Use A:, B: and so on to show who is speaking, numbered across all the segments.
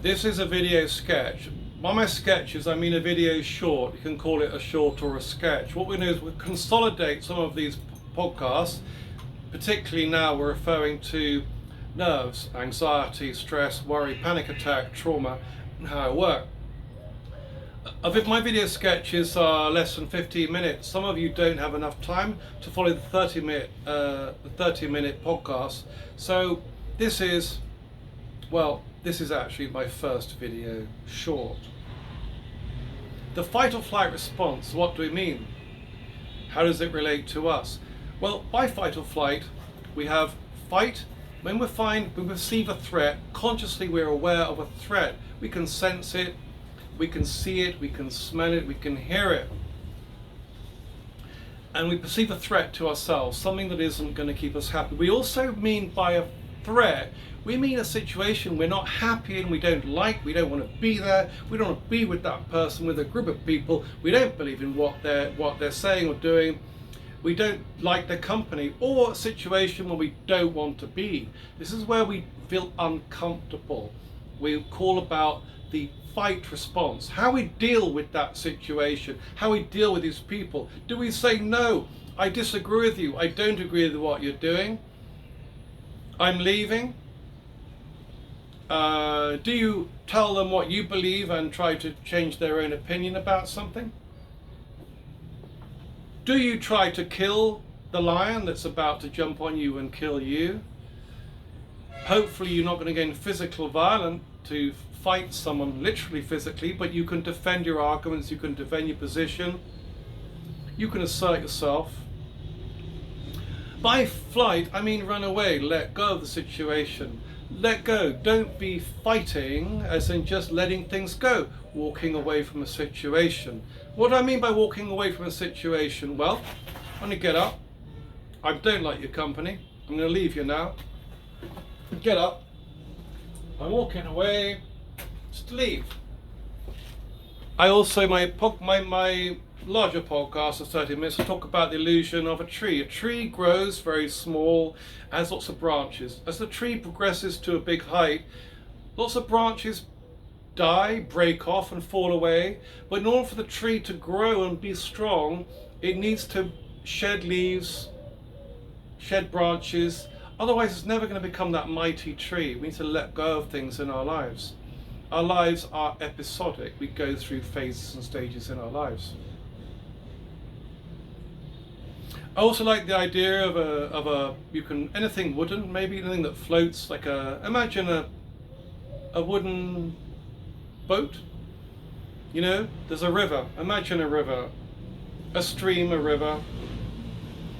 A: This is a video sketch. By my sketches, I mean a video short. You can call it a short or a sketch. What we're going to do is we'll consolidate some of these podcasts, particularly now we're referring to nerves, anxiety, stress, worry, panic attack, trauma, and how it works. My video sketches are less than 15 minutes. Some of you don't have enough time to follow the 30-minute podcast. So this is actually my first video short. The fight or flight response, what do we mean? How does it relate to us? Well, by fight or flight, we have fight. When we perceive a threat, consciously we're aware of a threat. We can sense it, we can see it, we can smell it, we can hear it. And we perceive a threat to ourselves, something that isn't going to keep us happy. We also mean by a threat, we mean a situation we're not happy in, we don't like, we don't want to be there, we don't want to be with that person, with a group of people, we don't believe in what they're saying or doing, we don't like their company, or a situation where we don't want to be. This is where we feel uncomfortable. We call about the fight response, how we deal with that situation, how we deal with these people. Do we say, no, I disagree with you, I don't agree with what you're doing, I'm leaving? Do you tell them what you believe and try to change their own opinion about something? Do you try to kill the lion that's about to jump on you and kill you? Hopefully you're not going to get in physical violence to fight someone literally physically, but you can defend your arguments, you can defend your position, you can assert yourself. By flight, I mean run away, let go of the situation. Let go, don't be fighting, as in just letting things go, walking away from a situation. What do I mean by walking away from a situation? Well, when you get up, I don't like your company, I'm going to leave you now. Get up, I'm walking away, just leave. I also, my larger podcast of 30 minutes, I talk about the illusion of a tree. A tree grows very small, has lots of branches. As the tree progresses to a big height, lots of branches die, break off and fall away. But in order for the tree to grow and be strong, it needs to shed leaves, shed branches. Otherwise it's never going to become that mighty tree. We need to let go of things in our lives. Our lives are episodic. We go through phases and stages in our lives. I also like the idea of anything wooden, maybe anything that floats, like imagine a wooden boat. You know, there's a river. Imagine a river, a stream, a river,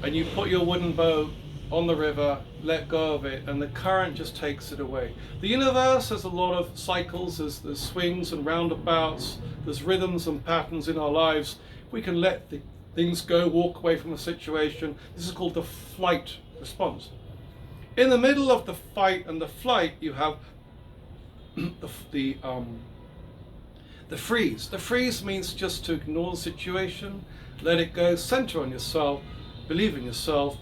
A: and you put your wooden boat on the river, let go of it, and the current just takes it away. The universe has a lot of cycles, there's swings and roundabouts, there's rhythms and patterns in our lives. We can let things go, walk away from a situation. This is called the flight response. In the middle of the fight and the flight, you have the freeze. The freeze means just to ignore the situation, let it go, center on yourself, believe in yourself,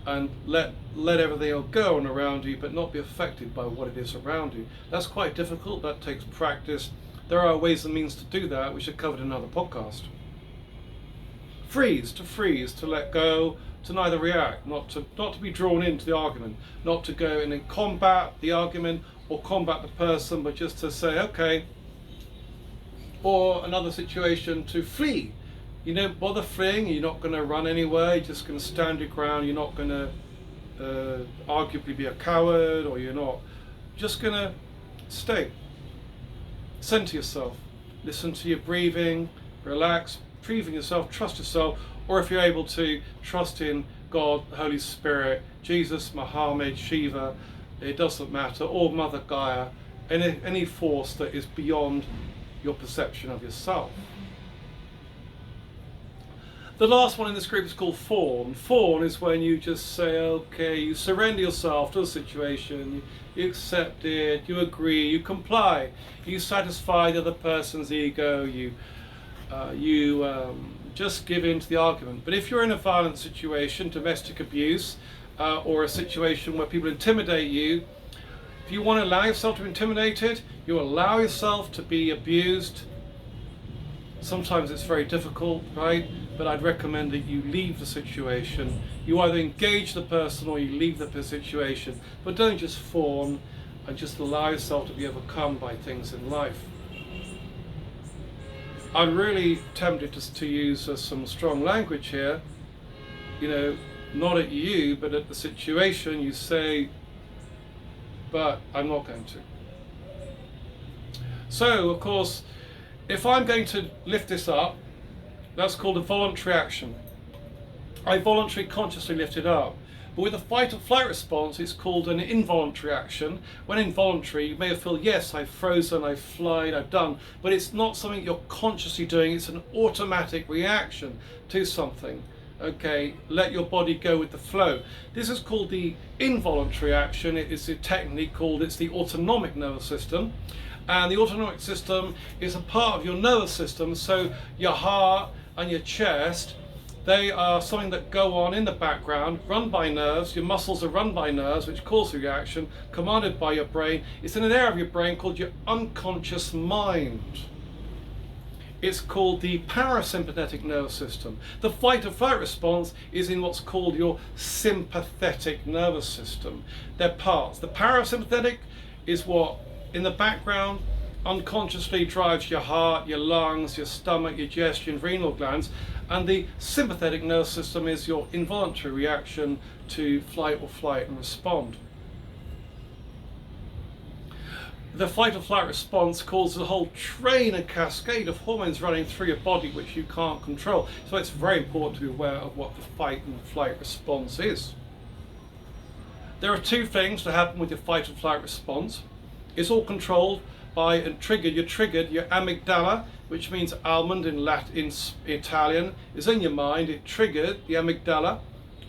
A: and let everything go on around you, but not be affected by what it is around you. That's quite difficult. That takes practice. There are ways and means to do that, which are covered in another podcast. Freeze, to let go, to neither react, not to be drawn into the argument, not to go in and combat the argument or combat the person, but just to say, okay. Or another situation, to flee. You don't bother fleeing, you're not going to run anywhere, you're just going to stand your ground, you're not going to arguably be a coward, or you're not just going to stay. Center yourself, listen to your breathing, relax, breathe in yourself, trust yourself, or if you're able to, trust in God, the Holy Spirit, Jesus, Muhammad, Shiva, it doesn't matter, or Mother Gaia, any force that is beyond your perception of yourself. The last one in this group is called fawn. Fawn is when you just say, okay, you surrender yourself to the situation, you accept it, you agree, you comply, you satisfy the other person's ego, you just give in to the argument. But if you're in a violent situation, domestic abuse, or a situation where people intimidate you, If you want to allow yourself to be intimidated, you allow yourself to be abused. Sometimes it's very difficult, right? But I'd recommend that you leave the situation. You either engage the person or you leave the situation. But don't just fawn and just allow yourself to be overcome by things in life. I'm really tempted to use some strong language here. You know, not at you, but at the situation. You say, but I'm not going to. So, of course, if I'm going to lift this up, that's called a voluntary action. I voluntarily, consciously lift it up. But with a fight or flight response, it's called an involuntary action. When involuntary, you may feel, yes, I've frozen, I've flied, I've done, but it's not something you're consciously doing, it's an automatic reaction to something. Okay, let your body go with the flow. This is called the involuntary action. It is a technique called, it's the autonomic nervous system. And the autonomic system is a part of your nervous system, so your heart and your chest, they are something that go on in the background, run by nerves. Your muscles are run by nerves, which cause the reaction, commanded by your brain. It's in an area of your brain called your unconscious mind. It's called the parasympathetic nervous system. The fight or flight response is in what's called your sympathetic nervous system. They're parts. The parasympathetic is what, in the background, unconsciously drives your heart, your lungs, your stomach, your digestion, renal glands. And the sympathetic nervous system is your involuntary reaction to flight or flight and respond. The fight or flight response causes a whole train and cascade of hormones running through your body which you can't control. So it's very important to be aware of what the fight and flight response is. There are two things that happen with your fight or flight response. It's all controlled by and triggered. You're triggered, your amygdala, which means almond in Italian, is in your mind. It triggered the amygdala,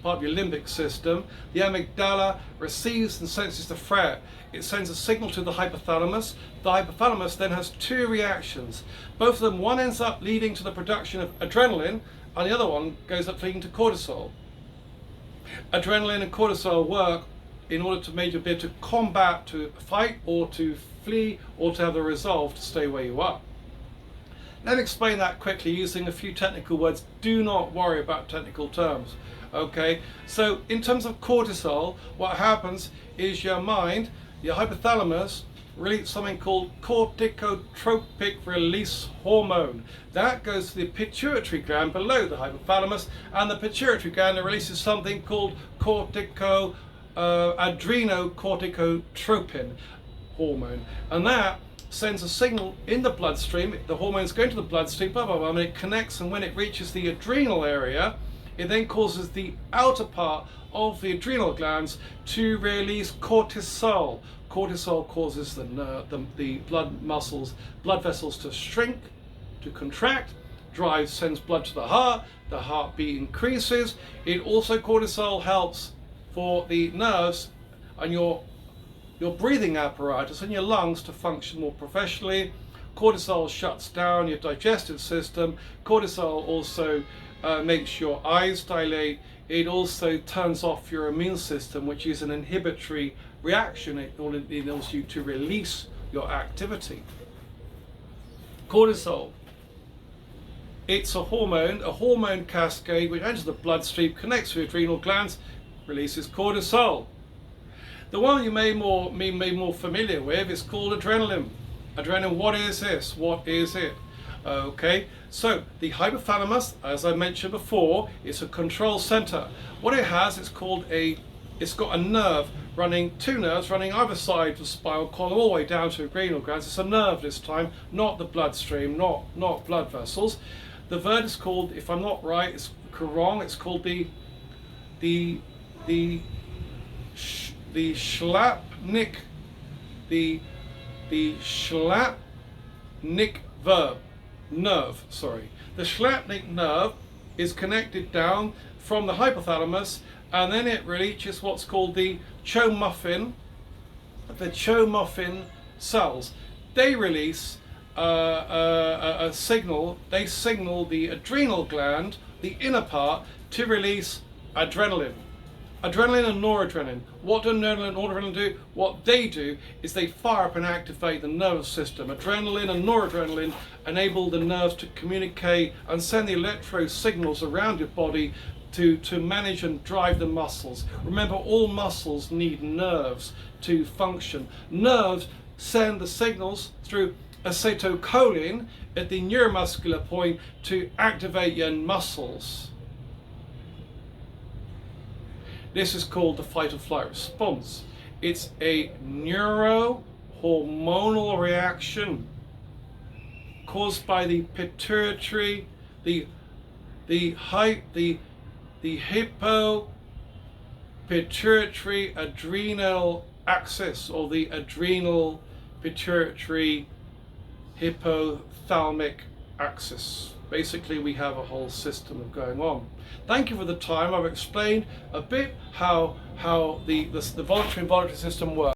A: part of your limbic system. The amygdala receives and senses the threat. It sends a signal to the hypothalamus. The hypothalamus then has two reactions. Both of them, one ends up leading to the production of adrenaline, and the other one goes up leading to cortisol. Adrenaline and cortisol work in order to make you be able to combat, to fight, or to flee, or to have the resolve to stay where you are. Let me explain that quickly using a few technical words. Do not worry about technical terms. Okay, so in terms of cortisol, what happens is your mind, your hypothalamus, release something called corticotropic release hormone. That goes to the pituitary gland below the hypothalamus, and the pituitary gland releases something called adrenocorticotropin hormone, and that sends a signal in the bloodstream. The hormones go into the bloodstream, blah, blah, blah, and it connects, and when it reaches the adrenal area, it then causes the outer part of the adrenal glands to release cortisol. Cortisol causes the blood vessels to shrink, to contract, sends blood to the heartbeat increases. It also, cortisol helps for the nerves and your breathing apparatus and your lungs to function more professionally. Cortisol shuts down your digestive system. Cortisol also makes your eyes dilate. It also turns off your immune system, which is an inhibitory reaction. It enables you to release your activity. Cortisol, it's a hormone cascade which enters the bloodstream, connects to the adrenal glands, releases cortisol. The one you may be more familiar with is called adrenaline. Adrenaline, what is this? What is it? Okay, so the hypothalamus, as I mentioned before, is a control center. What it has is it's got a nerve running, two nerves running either side of the spinal column all the way down to adrenal glands. It's a nerve this time, not the bloodstream, not blood vessels. The word is called, if I'm not right, it's wrong, it's called the Schleppnik, the Schleppnik nerve. The Schleppnik nerve is connected down from the hypothalamus, and then it reaches what's called the Cho-muffin cells. They release a signal. They signal the adrenal gland, the inner part, to release adrenaline. Adrenaline and noradrenaline. What do adrenaline and noradrenaline do? What they do is they fire up and activate the nervous system. Adrenaline and noradrenaline enable the nerves to communicate and send the electro signals around your body to manage and drive the muscles. Remember, all muscles need nerves to function. Nerves send the signals through acetylcholine at the neuromuscular point to activate your muscles. This is called the fight or flight response. It's a neurohormonal reaction caused by the pituitary, the hippopituitary adrenal axis, or the adrenal pituitary hypothalamic axis. Basically, we have a whole system of going on. Thank you for the time. I've explained a bit how the voluntary and involuntary system works.